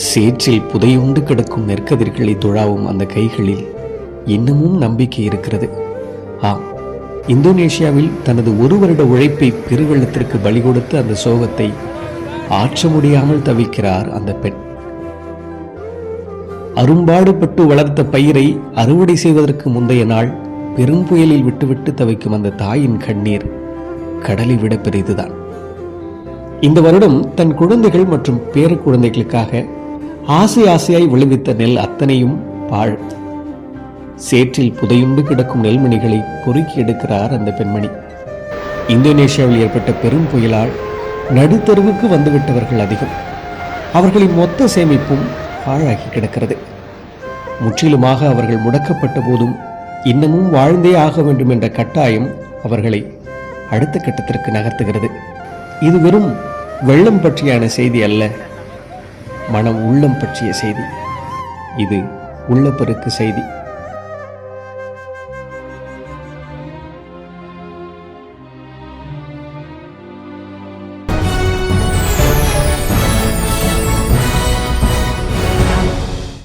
சேற்றில் புதையுண்டு கிடக்கும் நெற்கதிர்களை துழாவும் அந்த கைகளில் இன்னமும் நம்பிக்கை இருக்கிறது. ஆம், இந்தோனேஷியாவில் தனது 1 வருட உழைப்பை பெருவெள்ளத்திற்கு பலி கொடுத்து அந்த சோகத்தை ஆற்ற முடியாமல் தவிக்கிறார் அந்த பெண். அரும்பாடுபட்டு வளர்த்த பயிரை அறுவடை செய்வதற்கு முந்தைய நாள் பெரும் புயலில் விட்டுவிட்டு தவிக்கும் அந்த தாயின் கண்ணீர் கடலை விட பெரிதுதான். இந்த வருடம் தன் குழந்தைகள் மற்றும் பேர குழந்தைகளுக்காக ஆசை ஆசையாய் விளைவித்த நெல் அத்தனையும் பாழ். சேற்றில் புதையுண்டு கிடக்கும் நெல்மணிகளை பொறுக்கி எடுக்கிறார் அந்த பெண்மணி. இந்தோனேஷியாவில் ஏற்பட்ட பெரும் புயலால் நடுத்தருவுக்கு வந்துவிட்டவர்கள் அதிகம். அவர்களின் மொத்த சேமிப்பும் பாழாகி கிடக்கிறது. முற்றிலுமாக அவர்கள் முடக்கப்பட்ட போதும் இன்னமும் வாழ்ந்தே ஆக வேண்டும் என்ற கட்டாயம் அவர்களை அடுத்த கட்டத்திற்கு நகர்த்துகிறது. இது வெறும் வெள்ளம் பற்றியான செய்தி அல்ல, மனம் உள்ளம் பற்றிய செய்தி. இது உள்ளப்பெருக்கு செய்தி.